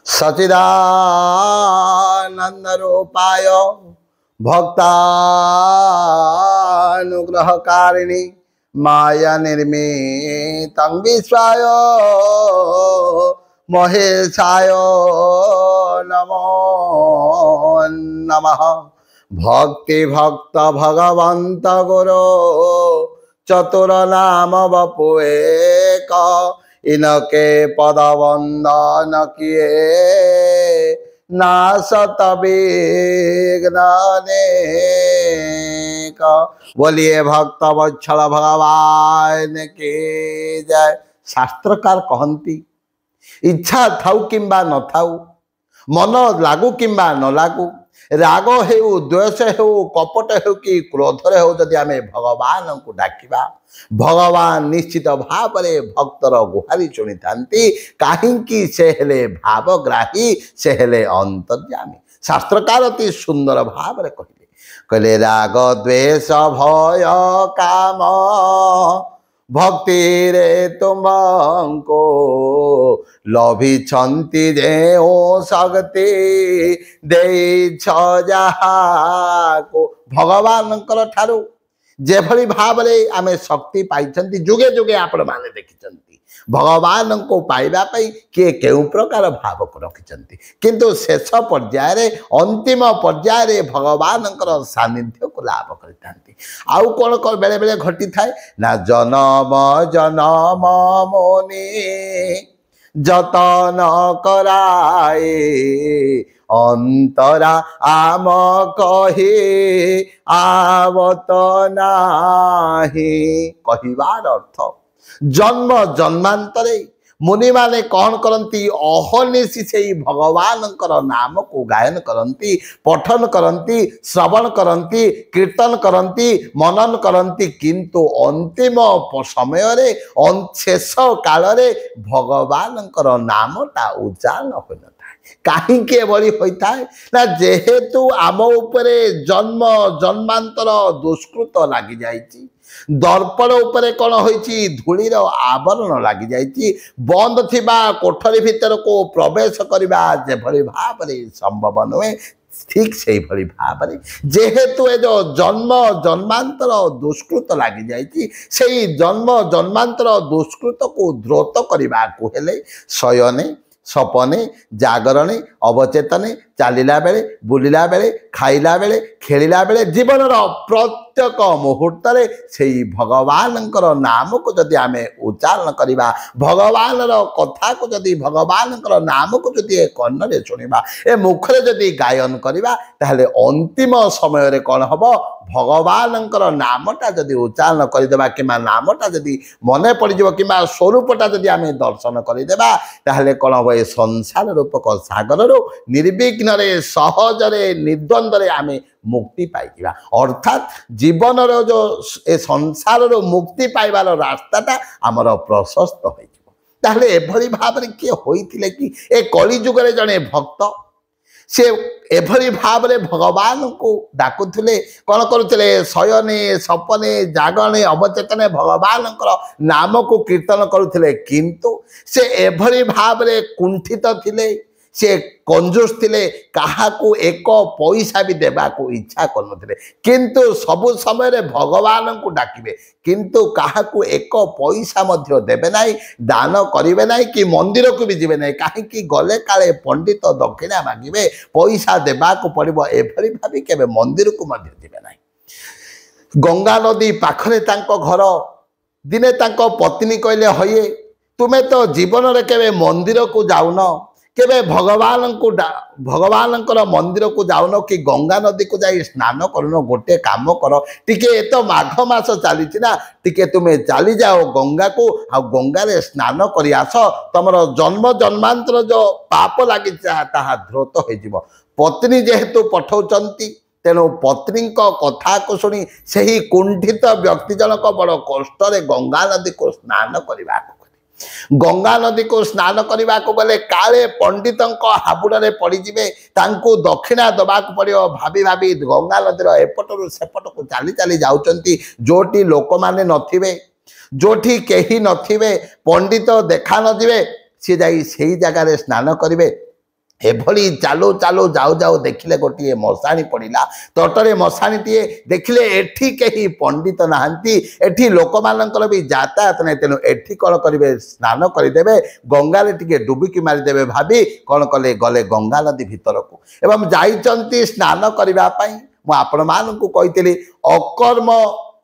सच्चिदानंद रूपाय भक्तानुग्रहकारिणी माया निर्मित विश्वाय महेशाय नमो नमः। भक्ति भक्त भगवंत गुरु चतुर नाम बपु एक इनके पद वंदन किए नासत विघ्न अनेक। बोलिए भक्त वत्सल भगवान की जय। शास्त्रकार कहती इच्छा थाउ किंबा न थाउ, मन लागू किंबा न लागू, राग हेउ द्वेष हेउ कपट हेउ कि क्रोध हेउ, जदि आमे भगवान को डाकिबा भगवान निश्चित भाव में भक्तर गुहारी शुणी थांती। कहीं से हेले भावग्राही, से हेले अंतर्यामी। शास्त्रकार अति सुंदर भाव में कहले राग द्वेष भय काम भक्ति रे तुमको लभी छंती जे ओ शक्ति दे को। भगवान ठारू जेभली भाव में आमे शक्ति पाई जुगे जुगे आपण माने देखिचंती भगवान को पाइबा पई किए केउ प्रकार भाव को रखिचंती, किंतु शेष पर्याय अंतिम पर्याय भगवान सानिध्य को लाभ करथांती। आउ कोन बेले बेले घटी थाए ना जनम जनम मोनि जतन कराए अंतरा आम कही आवत नाही। कहिबार अर्थ जन्म जन्मांतरे मुनि माने कौन करती अहर्निशि से भगवान नाम को गायन करती, पठन करती, श्रवण करती, कीर्तन करती, मनन करती, किंतु अंतिम समय रे शेष काल रे भगवान नामटा उच्चारण हो न कहीं होता है ना जेहेतु आम उपरे जन्म जन्मांतर दुष्कृत लगी जाइए, दर्पण उपरे कौन होइछि धूलीर आवरण लगी जाइछि, बंद थिबा कोठरी भीतर को प्रवेश करबा जेभली भाव रे संभव नुहे, ठीक से भली भाव में जेहेतु ए जो जन्म जन्मांतर दुष्कृत लगी जाइछि, सेही जन्म जन्मांतर दुष्कृत को द्रोत करबा को हेले शयने सपने जागरणे अवचेतने चलला बेले बुलिला बेले खाइला बेले खेलिला बेले जीवन प्रत्येक मुहूर्त से भगवान नाम को जदि आमे उच्चारण करिबा, भगवान कथा को जदि भगवान नाम को जदि कन्नरे शुणिबा, ए मुखरे जदि गायन करिबा, ताहले अंतिम समय रे कौन हबो भगवान नामटा जदि उच्चारण करदेबा कि नामटा जदि मने पड़िଯିବ कि स्वरूपटा जदि आमे दर्शन करदेबा, ताहले कौन हम ए संसार रूपक सागर रो निर्विघ्न सहजरे निर्द्वंद्व आमे मुक्ति पाइबा। अर्थात जीवन रो जो ए संसार रो मुक्ति पाइबार रास्ताटा आमर प्रशस्त हो ताहले एभली भाव में किए होइथिले कि ए कली जुग रे जने भक्त से एभली भाव में भगवान को डाकुले, कौन करुले शयने सपने जागरणे अवचेतने भगवान नाम को कीर्तन करुले, किंतु से एभली भाव में कुंठित थिले, से कंजूस थिले, काहाकू एक पैसा भी देबा को इच्छा करनथिले, किंतु सबु समय रे भगवान को डाकिबे, किंतु काहाकू एक पैसा मध्य देबे नाही, दान करिवे नाही कि मंदिर को भी जिबे नाही, काहे कि गले काले पंडित दक्षिणा मागिबे पैसा देबा को पड़िबो, एभली भाबी केबे मंदिर को मध्य जिबे नाही। गंगा नदी पाखरे तांको घर, दिने तांको पत्नी कहले हये तुमे तो जीवन रे केबे मंदिर को जाउन, केबे भगवान मंदिर को जाउन कि गंगा नदी को जाई स्नान करुन, गोटे काम कर टिके तो माघ मास चली ना, टिके तुमे चली जाओ गंगा को आ गंगा रे स्नान करि आस, तमर जन्म जन्मांतर जो पाप लगी ताहा द्रोत हो जिवो। पत्नी जेहेतु पठाउचंती तेणु पत्नी कथा को शुणी सही कुंठित व्यक्ति जनक बड़ कष्ट गंगा नदी को स्नान करने, गंगा नदी को स्नान करने को गले काले पंडित हाबुड़े पड़े तांको दक्षिणा दबा पड़ो भाभी भाभी गंगा नदीर एपटू सेपट को चली चली जाउचंती, जोटी लोक माने नथिबे, जोटी केही नथिबे, पंडित देखा नथिबे, सी जाई सेही जगार स्नान करिवे। एभली चालू चालू जाऊ जाऊ देखिले गोटे मशाणी पड़ा तटरे मशाणीटे देखिले एठी कहीं पंडित नहांती एठी लोक मानकर भी यातायात नहीं तेणु एठी कौन करेंगे स्नान करदे गंगारे टिके डुबिकी मारिदेवे भाभी कौन कले गले गंगा नदी भितर को एवं जाइचंती स्नान करने मुझे मानू कही अकर्म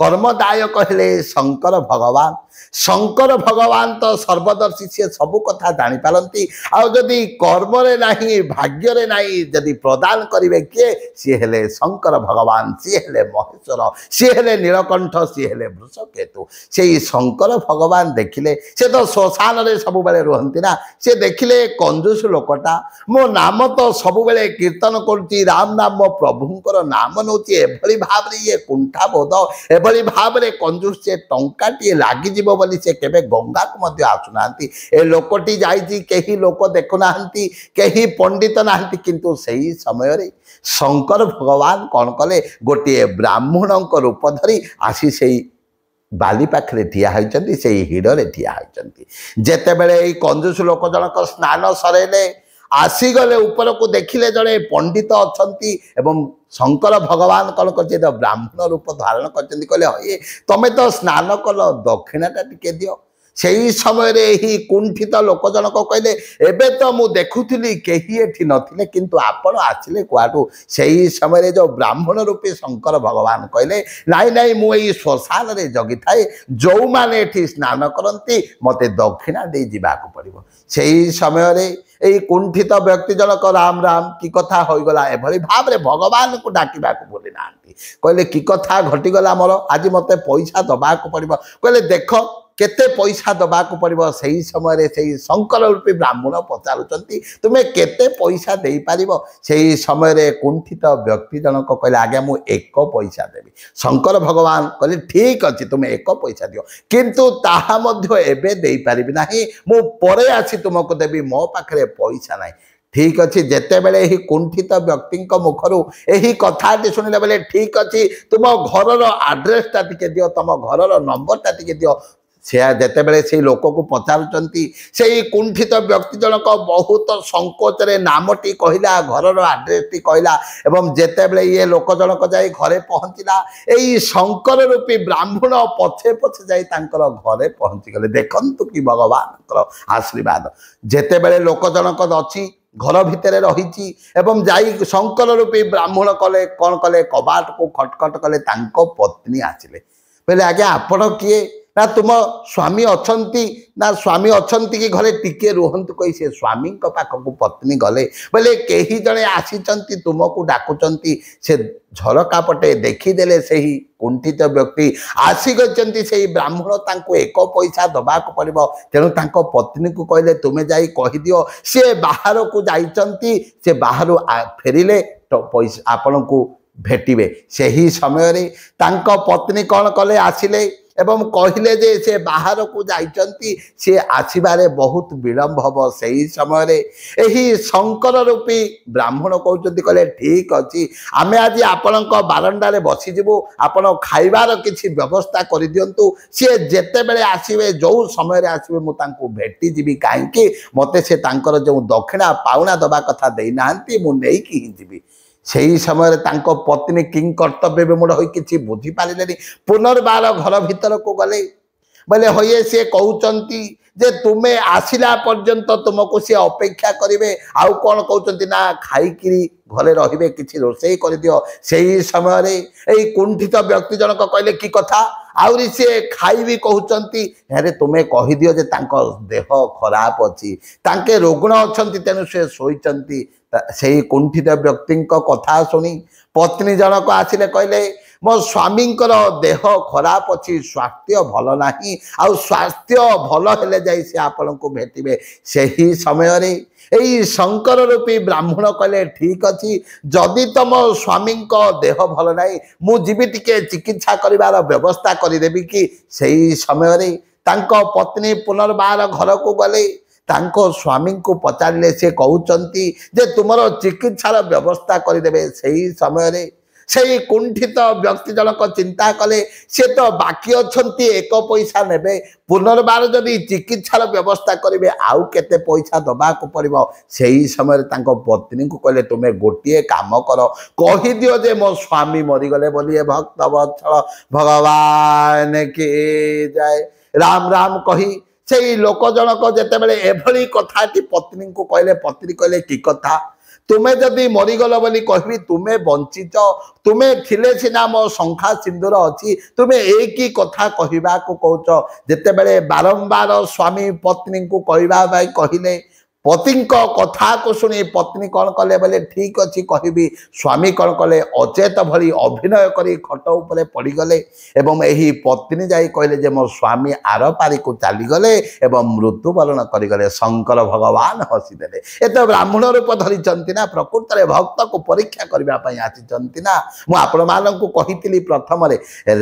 कर्मदायक हेले शंकर भगवान शंकर भगवान तो सर्वदर्शी सी सब कथा जापारती आदि कर्म नहीं भाग्य नहीं जदि प्रदान करेंगे किए सी हेले शंकर भगवान सी हेले महेश्वर सी हेले नीलकंठ सी हेले वृषकेतु से शंकर भगवान देखिले से तो श्मशान में सब बेले रुहंती ना से देखिले कंजूस लोकटा मो नाम तो सब बेले कीर्तन करुच्ची राम नाम मो प्रभुंकर नाम नौची एभली भाव ये कुंठा बोध एभली भाव कंजूस से टंकाटे लगिज बोली से केबे गंगा को मध्य आसुना ए लोकटी जाइए कहीं लोक देखुना कहीं पंडित ना किंतु सही समय रे शंकर भगवान कौन कले गोटे ब्राह्मण रूप धरी आसी से बाली पाखे ठिया होती से हिड़े ठिया होती जेते बेले कंजूस लोक जनक स्नान सरेले आसीगले ऊपर को देखिले जड़े पंडित अच्छी एवं शंकर भगवान कौन कर ब्राह्मण रूप धारण कर कहले तमें तो स्नान कल दक्षिणाटा टिके दियो से ही समय कुंठित लोक जनक कहले एबे तो मु देखुली कहीं एठी नथिले किंतु आपण आसिले कुआटू से ही समय जो ब्राह्मण रूपी शंकर भगवान कहले नाई नाई मु एई श्मशान रे जगी थाए जो माने एठी स्नान करती मते दक्षिणा दे जिबाकू पड़िबो से ही समय रे एई कुंठित व्यक्ति जनक राम राम की कथा होइगला एभली भाव रे भगवान को डाकिबाकू बोली नांती कहले की कथा घटिगला मोर आज मते पैसा दबाकू पड़िबो कहले देख केते पैसा दबाकू पड़िबो सही समय रे सही शंकर रूपी ब्राह्मण पचारुचंती तुमे केते पैसा देई पारिबो सही समय रे कुंठित व्यक्ति जनक कहले आगे मु एक पैसा देबी शंकर भगवान कहले ठीक अछि तुमे एक पैसा दियो किंतु ताहा मध्य एबे देई पारिबी नाही मु परे आसी तुमको देबी मो पाखरे पैसा नाही ठीक अच्छे जिते बेले ही कुंठित व्यक्ति मुखर यही कथाटी शुणिले बेले ठीक अच्छे तुम घर आड्रेसटा टिके दियो तुम घर नंबरटा टिके दियो से जिते बेले से लोक को पचारुचंती से कुंठित व्यक्ति जनक बहुत संकोचरे नामटी कहला घर आड्रेसटी कहला एवं जिते बेले ये लोक जनक जाई घरे पहुँचला यही शंकर रूपी ब्राह्मण पछे पछे जाई तांकर घरे पहुँची गले देखंतु कि भगवान आशीर्वाद जिते बेले लोक जनक अच्छी घर भितर रही एवं जाई शंकर रूपी ब्राह्मण कले कौन कले कबाट को खटखट कले तांको पत्नी आसिले बोले आज्ञा आपण किए ना तुम स्वामी अच्छी ना स्वामी अच्छी कि घरे टिके रुहतु कही से स्वामी पाखक पत्नी गले बोले कहीं जड़े आसी तुमको डाकुचंती से झरका पटे देखीदेले से ही कुंठित व्यक्ति आसी गई से ब्राह्मण तांको एक पैसा दबाक पड़ो तेणु तांको पत्नी को कहले तुम्हें जाई कही दियो से बाहर को जाइचंती से बाहर फेरिले तो पैसा आपण को भेटिबे से ही समय रे तांको पत्नी कौन कले आसिले एवं कहले जे से बाहर को जाइचंती से आसीबारे बहुत विलंब हम से ही समय रे एही शंकर रूपी ब्राह्मण कहते कहले ठीक अच्छी आमे आज आपण बारंडारे बसीजु आपण खाइबार किसी व्यवस्था कर दिंतु सी जेते बेले आसीबे जो समय रे आसीबे मु तांको भेटी जीवी कहीं मते से तांकर जो दक्षिणा पाउना दबा कथा देई नांती मु नेई कि जीवी से ही समय तांको पत्नी किंग कर्तव्य विमूढ़ हो कि बुझी पारे पुनर्बार घर भीतर को गले बोले होए सी कहते जे तुम्हें आसिला पर्यंत तुमको सी अपेक्षा करेंगे आउ कौन कहते ना खाईकिरी घरे रे किसी रोषे कर दियो से ही समय यही कुंठित व्यक्ति जनक कहले कि कथा आउरी सी खाई भी कहते अरे तुम्हें कहीदियो जे तांको देह खराब अच्छी तांके रुग्ण अच्छा तेणु से शोचंती से कुंठित व्यक्ति कथा शुणी पत्नी जनक आसिले कहले मो स्वामी देह खराब अच्छी स्वास्थ्य भल ना आउ स्वास्थ्य भल हेले जाई से आपण को भेटे से ही समय रे यही शंकर रूपी ब्राह्मण कहले ठीक अच्छी जदि तुम स्वामी देह भल ना मुझी टिके चिकित्सा कर व्यवस्था करदेवी कि सही समय रे तांको पत्नी पुनर्बार घर को गले तांको स्वामी को पचारे से कहते जे तुमर चिकित्सार व्यवस्था करदे से ही समय रे সেই কুণ্ঠিত ব্যক্তি জনক চিন্তা কলে সে তো বাকি অনেক এক পয়সা নেবে পুনর্বার যদি চিকিৎসার ব্যবস্থা করবে আউ কেতে পয়সা দেওয়া পড়ব সেই সময় তাঙ্ক পত্নী কলে তুমি গোটিয়ে কাম কর কহিদিও যে মো স্বামী মরিগলে বলি ভক্ত বৎসল ভগবান কি যায় রাম রাম কহি সেই লোক জনক যেতবে এভাবে কথাটি পত্নী কহিলে পত্নী কহিলে কি কথা তুমি যদি মরিগল বলি কহবি তুমি বঞ্চিত তুমি থিলে সিনা মো শঙ্খা সিন্দুর অছি তুমি এই কি কথা কহিবাকু কହୁଛ যেতেবেলে বারম্বার স্বামী পত্নী কহিবা ভাই কহিলে পতিଙ୍କ କଥାକୁ ଶୁଣି ପତ୍ନୀ କ'ଣ କଲେ ବୋଲେ ଠିକ ଅଛି କହିବି ସ୍ୱାମୀ କ'ଣ କଲେ ଅଚେତ ଭଳି ଅଭିନୟ କରି ଖଟ ଉପରେ ପଡ଼ିଗଲେ ଏବଂ ଏହି ପତ୍ନୀ ଯାଇ କହିଲେ ଯେ ମୋ ସ୍ୱାମୀ ଆର ପାରିକୁ ଚାଲିଗଲେ ଏବଂ ମୃତ୍ୟୁବରଣ କରିଗଲେ ଶଙ୍କର ଭଗବାନ ହସିଦେଲେ ଏ ତ ବ୍ରାହ୍ମଣ ରୂପ ଧରିଛନ୍ତି ନା ପ୍ରକୃତରେ ଭକ୍ତକୁ ପରୀକ୍ଷା କରିବା ପାଇଁ ଆସିଛନ୍ତି ନା ମୁଁ ଆପଣମାନଙ୍କୁ କହିଥିଲି ପ୍ରଥମରେ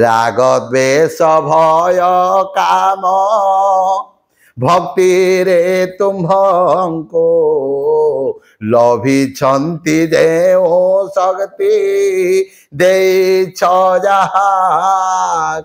ରାଗ ଦ୍ୱେଷ ଭୟ କାମ भक्ति रे तुम्हको लभिछन्ति देव शक्ति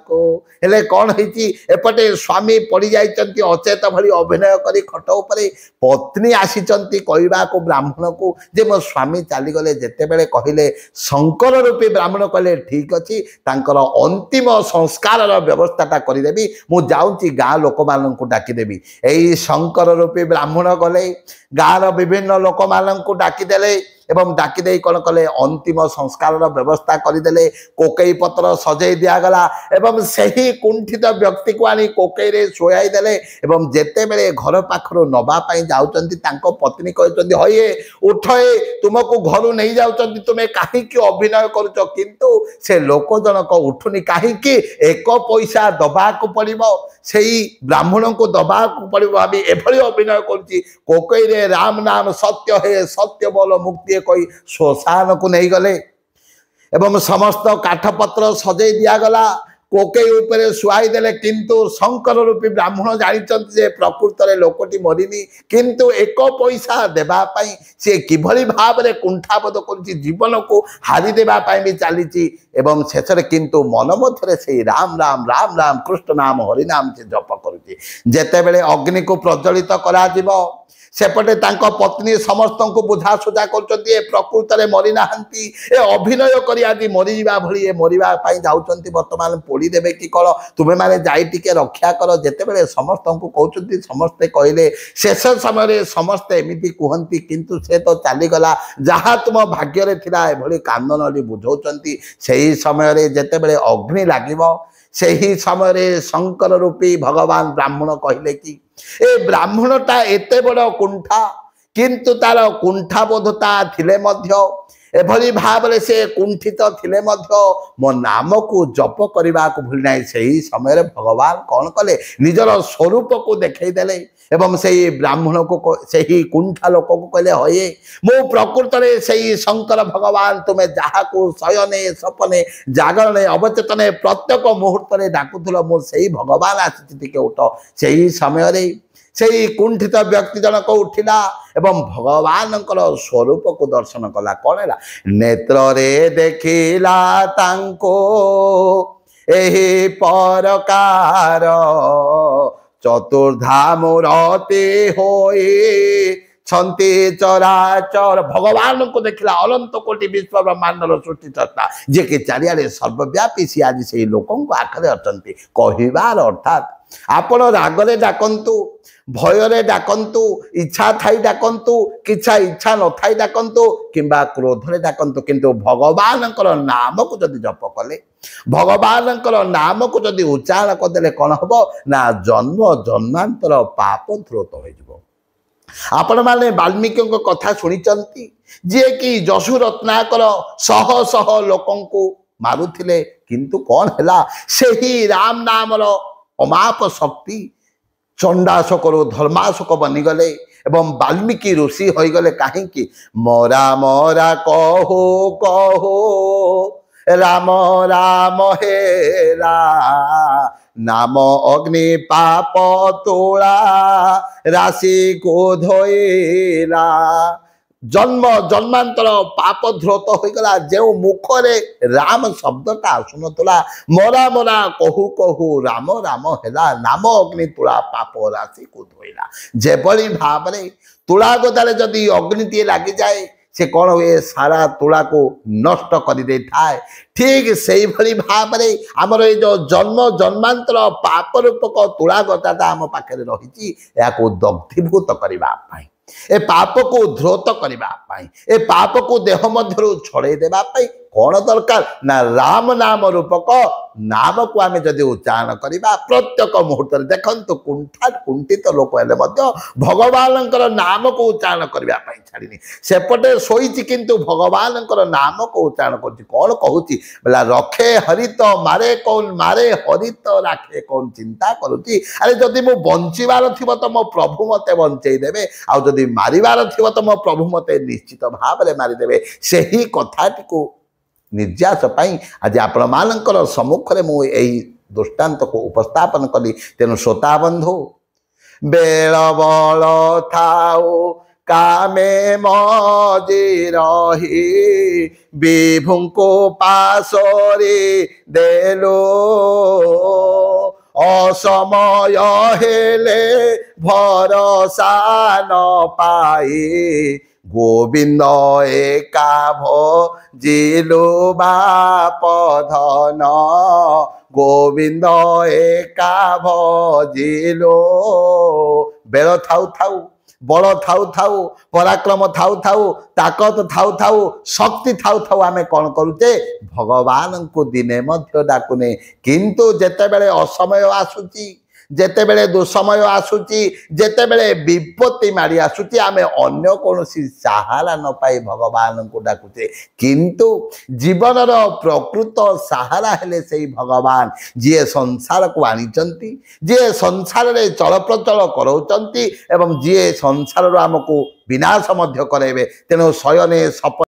को हेले कौन है एपटे स्वामी पड़ी जाइछन्ति अचेत भली अभिनय करी खट उपरे पत्नी आसीचन्ति कहबा को ब्राह्मण को जे मो स्वामी चली गले जेते बेले कहिले शंकर रूपी ब्राह्मण कहले ठीक अछि तांकर अंतिम संस्कार व्यवस्थाटा करिदेबी मु जाउची गाँ लोक माननकु डाकी देबी एई शंकर रूपी ब्राह्मण गले गाँर विभिन्न लोक माननकु डाकी देले एवं डाकी दे कौन कले अंतिम संस्कार व्यवस्था करदे कोकई पत्र सजई दिगला एवं सही कुंठित व्यक्ति को आनी कोकई रे शोयाई देले एवं जेते बेले घर पाखर नवाई जाउचंती तांको पत्नी कहते हये उठे तुमको घर नहीं जाउचंती तुम्हें कहीं अभिनय करुच किंतु से लोक जनक उठुनी कहीं एक पैसा दबाको पड़िबो सेई ब्राह्मण को दबाको पड़िबो भाभी एभली अभिनय करुची कोकई रे राम नाम सत्य है सत्य बोल मुक्ति कही श्मशान को नहीं गले एवं समस्त काठपत्र सजई दिगला कोकई उपरे शुआई देले किंतु शंकर रूपी ब्राह्मण जानिचंती जे प्रकृत रे लोकटी मरिनी किंतु एक पैसा देबा पई से किभली भाव रे कुंठाबोध करछि जीवन को हारी देबा पई भी चलीछि एवं शेषरे किंतु मन मध्यरे से राम राम राम राम कृष्ण नाम हरि नाम से जप करुछि जेते बेले अग्नि को प्रज्वलित करा जिवो सेपटे तांको पत्नी समस्त को बुझासुझा करचंती ए प्रकृत रे मरि नाहंती ए अभिनय करी आदि मरि जिबा भली ए मरिबा पई जाउचंती वर्तमान पोड़ी देबे कि कळ तुमे माने जाई टिके रक्षा कर जेते बेले समस्त को कहउचंती समस्ते कहले शेष समय रे समस्त एमिति कुहंती किंतु से तो चाली गला जहा तुम भाग्य रे थिला ए भली कांदनली बुझौचंती सेही समय रे जेते बेले अग्नि लागिबो सेही समय रे शंकर रूपी भगवान ब्राह्मण कहले कि ए ब्राह्मणटा एते बड़ कुंठा किंतु तार कुंठाबोधता थिले मध्य एभली भाव से कुंठित थिले मध्य मो नाम को जप करने को भूल ना से समय भगवान कौन कले निजर स्वरूप को देखई देले एवं से ब्राह्मण को से कुंठा लोक को कहले हये मो प्रकृत में से शंकर भगवान तुम्हें जहाँ को शयने सपने जागरणे अवचेतने प्रत्येक मुहूर्त में डाकुल मो से भगवान आसी उठ से समय से कुंठित व्यक्ति जनक उठिला एवं भगवान स्वरूप को दर्शन कला कौन है नेत्र रे देखिला तांको एही परकार चतुर्धाम रते होए छंती चराचर भगवान को देखला अनंत कोटि विश्व ब्रह्मांडर सृष्टि चर्चा जे कि चारियाडे सर्वव्यापी सी आज से लोकों आखरे अटंती कहिबार अर्थात आपण रागरे डाकंतु भयरे डाकंतु इच्छा थाई डाकंतु किछा इच्छा न थाई डाकंतु किंबा क्रोधरे डाकंतु किंतु भगवान नाम को जदि जप कले भगवान नाम को जदि उच्चारण करदे कौन हम ना जन्म जन्मांतर पाप ध्रुत हो आपण माने वाल्मीकि कथा शुणिचंती जे कि जशु रत्नाकर शह शह लोकं को मारुथिले किंतु कौन हैला सेही राम नामर अमाप शक्ति चंडाशक धर्माशक बनीगले एवं वाल्मीकि ऋषि होगले कहीं मोरा मोरा कहो कहो राम राम हेरा नाम अग्नि पाप तोड़ा राशि को धोला जन्म जन्मांतर पाप ध्रुत हो गला जो मुखरे राम शब्दटा आसुनला मरा मरा कहू कहू राम राम हैला नाम अग्नि तुला पाप राशि को धोइला जेभली भाव तुला गोदारे जदि अग्निटी लगी जाए से कौन हुए सारा तुला को नष्ट कर दे थाए ठीक से भली भाव आमर ये जो जन्म जन्मांतर पाप रूपक तुला गदाटा आम पाखे रही दग्धीभूत करने ए पाप को ध्रुत करने ए पाप को देह मध्य छड़े देवाई कौन दरकार ना राम नाम रूपक नाम को आम जदि उच्चारण करवा प्रत्येक मुहूर्त देखु कुंठित लोक हेले भगवान नाम को उच्चारण करने छाड़नी सेपटे शोची किंतु भगवान नाम को उच्चारण कर कौन कहूँ बोला रखे हरित मारे कौन मारे हरित राखे कौन चिंता करुच्ची अरे जदि मु बंचार थी तो मो प्रभु मते बंचई देवे आदि मारिबार थी तो मो प्रभु मते निश्चित भाव में मारिदेवे से ही कथाटी को निर्यास आज आपण मानकर सम्मुखें मुझे दृष्टांत को उपस्थापन कली तेणु श्रोता बंधु बेल बल थाओ कामे मजी रही विभु को पासरे देलो असमय हेले भरोसा न पाई गोविंद एका भजिलु बाप धन गोविंद एका भजिलु बेल थाउ थाउ बल थाउ थाउ पराक्रम थाउ थाउ ताकत थाउ थाउ शक्ति थाउ थाउ आमे कौन करुचे भगवान को दिने मध्य डाकुने किंतु जेते बेले असमय आसुची जेते बेले दुसमय आसुची जेते बेले विपत्ति मारी आसुची आमे अन्य कोनोसी सहारा न पाई भगवान को डाकुचे किंतु जीवन रो प्रकृत सहारा हेले सेही भगवान जे संसार को आनिचंती जे संसार रे चल प्रचल करौचंती एवं जे संसार रो हमको विनाश मध्य करेबे तेणु शयने सप